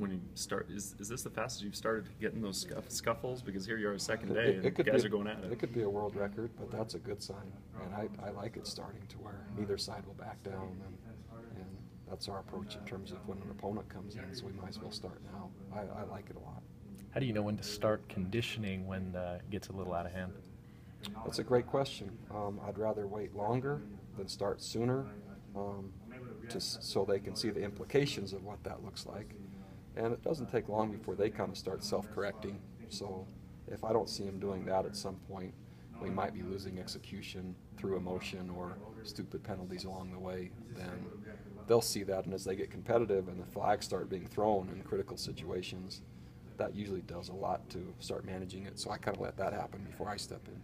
when you start, is this the fastest you've started getting those scuffles? Because here you are, second day, and guys are going at it. It could be a world record, but that's a good sign. And I like it starting to where neither side will back down, and that's our approach in terms of when an opponent comes in. So we might as well start now. I like it a lot. How do you know when to start conditioning when it gets a little out of hand? That's a great question. I'd rather wait longer than start sooner, so they can see the implications of what that looks like. And it doesn't take long before they kind of start self-correcting. So if I don't see them doing that at some point, we might be losing execution through emotion or stupid penalties along the way. Then they'll see that, and as they get competitive and the flags start being thrown in critical situations, that usually does a lot to start managing it. So I kind of let that happen before I step in.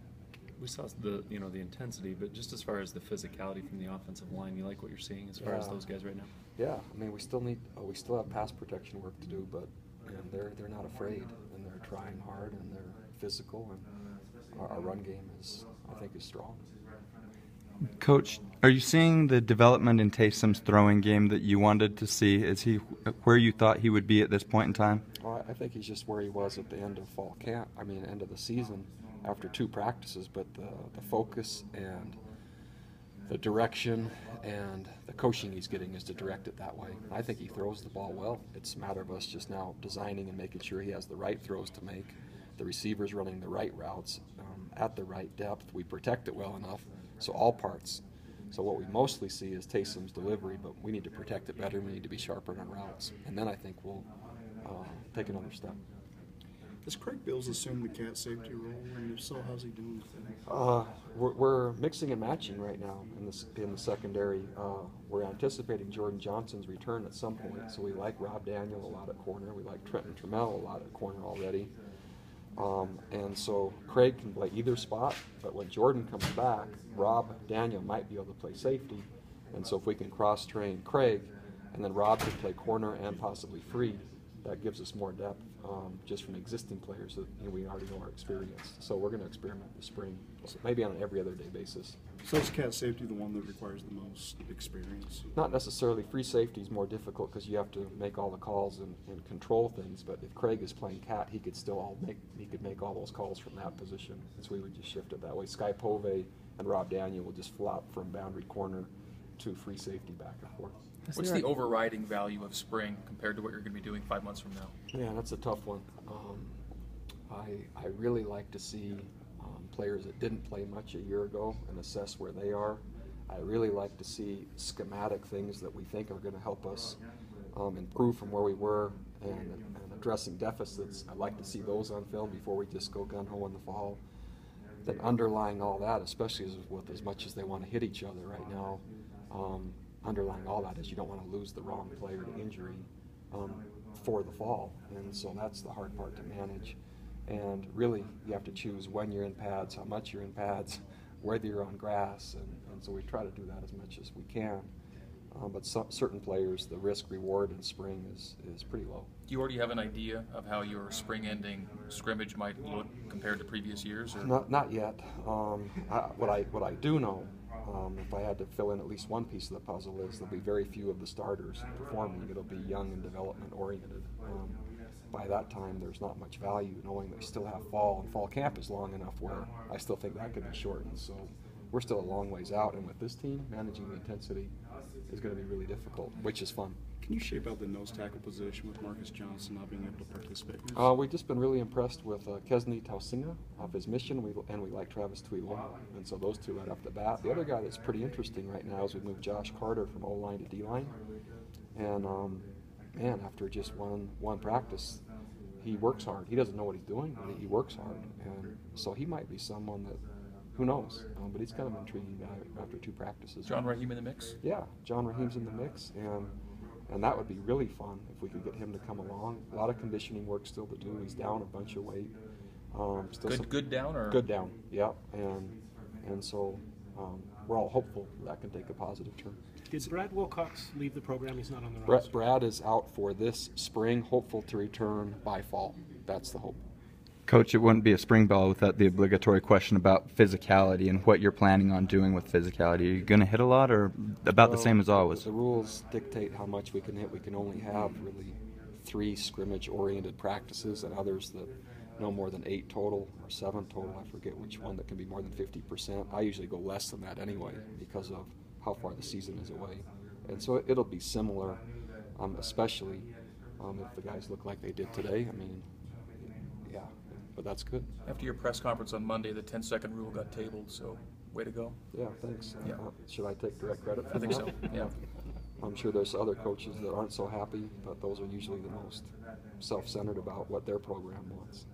We saw the intensity, but just as far as the physicality from the offensive line, you like what you're seeing as far as those guys right now? Yeah, I mean we still have pass protection work to do, but they're not afraid, and they're trying hard, and they're physical, and our run game I think is strong. Coach, are you seeing the development in Taysom's throwing game that you wanted to see? Is he where you thought he would be at this point in time? Well, I think he's just where he was at the end of fall camp. I mean, end of the season after 2 practices. But the focus and the direction and the coaching he's getting is to direct it that way. I think he throws the ball well. It's a matter of us just now designing and making sure he has the right throws to make, the receivers running the right routes at the right depth. We protect it well enough. So all parts. So what we mostly see is Taysom's delivery, but we need to protect it better. We need to be sharper on routes, and then I think we'll take another step. Does Craig Bills assume the cat safety role, and if so, how's he doing with it? We're mixing and matching right now in the secondary. We're anticipating Jordan Johnson's return at some point, so we like Rob Daniel a lot at corner. We like Trenton Trammell a lot at corner already. And so Craig can play either spot, but when Jordan comes back, Rob Daniel might be able to play safety. And so if we can cross-train Craig, and then Rob can play corner and possibly free, that gives us more depth just from existing players that we already know are experienced. So we're going to experiment this spring, maybe on an every other day basis. So is cat safety the one that requires the most experience? Not necessarily. Free safety is more difficult because you have to make all the calls and control things. But if Craig is playing cat, he could still make all those calls from that position. And so we would just shift it that way. Sky Pove and Rob Daniel will just flop from boundary corner to free safety back and forth. What's the overriding value of spring compared to what you're going to be doing 5 months from now? Yeah, that's a tough one. I really like to see players that didn't play much a year ago and assess where they are. I really like to see schematic things that we think are going to help us improve from where we were and addressing deficits. I'd like to see those on film before we just go gung-ho in the fall. Then underlying all that, especially with as much as they want to hit each other right now, underlying all that is you don't want to lose the wrong player to injury for the fall. And so that's the hard part to manage. And really, you have to choose when you're in pads, how much you're in pads, whether you're on grass, and so we try to do that as much as we can. But certain players, the risk-reward in spring is pretty low. Do you already have an idea of how your spring-ending scrimmage might look compared to previous years? Or? Not yet. What I do know, if I had to fill in at least one piece of the puzzle, is there'll be very few of the starters performing. It'll be young and development-oriented. By that time, there's not much value knowing that we still have fall, and fall camp is long enough where I still think that could be shortened. So we're still a long ways out, and with this team, managing the intensity is going to be really difficult, which is fun. Can you shape out the nose tackle position with Marcus Johnson not being able to participate? We've just been really impressed with Kesney Tausinga off his mission, and we like Travis Tuiloma, and so those two right off the bat. The other guy that's pretty interesting right now is we moved Josh Carter from O-line to D-line, and man, after just one practice, he works hard. He doesn't know what he's doing, but he works hard, and so he might be someone that, who knows, but he's kind of an intriguing guy after 2 practices. John Raheem in the mix? Yeah, John Raheem's in the mix, and that would be really fun if we could get him to come along. A lot of conditioning work still to do. He's down a bunch of weight. Good down? Or? Good down, yeah, and so we're all hopeful that can take a positive turn. Did Brad Wilcox leave the program? He's not on the roster. Brad is out for this spring, hopeful to return by fall. That's the hope. Coach, it wouldn't be a spring ball without the obligatory question about physicality and what you're planning on doing with physicality. Are you going to hit a lot or about the same as always? The rules dictate how much we can hit. We can only have really 3 scrimmage-oriented practices and others that no more than 8 total or 7 total. I forget which one that can be more than 50%. I usually go less than that anyway because of how far the season is away. And so it'll be similar, especially if the guys look like they did today. I mean, yeah, but that's good. After your press conference on Monday, the 10-second rule got tabled, so way to go. Yeah, thanks. Yeah. Should I take direct credit for I think that? so, yeah. I'm sure there's other coaches that aren't so happy, but those are usually the most self-centered about what their program wants.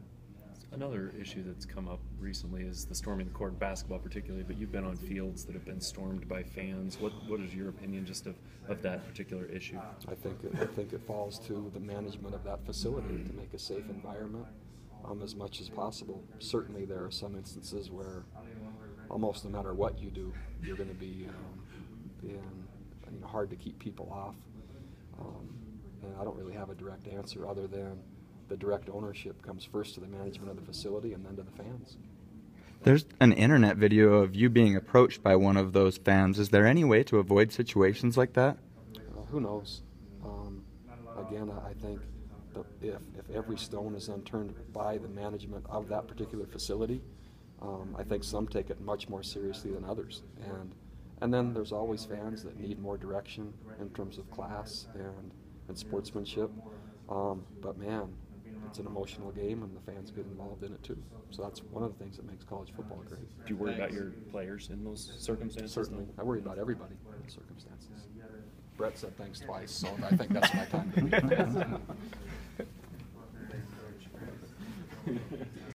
Another issue that's come up recently is the storming the court in basketball particularly, but you've been on fields that have been stormed by fans. What is your opinion just of that particular issue? I think it falls to the management of that facility to make a safe environment as much as possible. Certainly there are some instances where almost no matter what you do, you're going to be hard to keep people off. And I don't really have a direct answer other than the direct ownership comes first to the management of the facility and then to the fans. There's an internet video of you being approached by one of those fans. Is there any way to avoid situations like that? Who knows? Again, I think that if every stone is unturned by the management of that particular facility, I think some take it much more seriously than others. And then there's always fans that need more direction in terms of class and sportsmanship. But man, it's an emotional game, and the fans get involved in it too. So that's one of the things that makes college football great. Do you worry about your players in those circumstances? Certainly. I worry about everybody in those circumstances. Brett said thanks twice, so I think that's my time to be.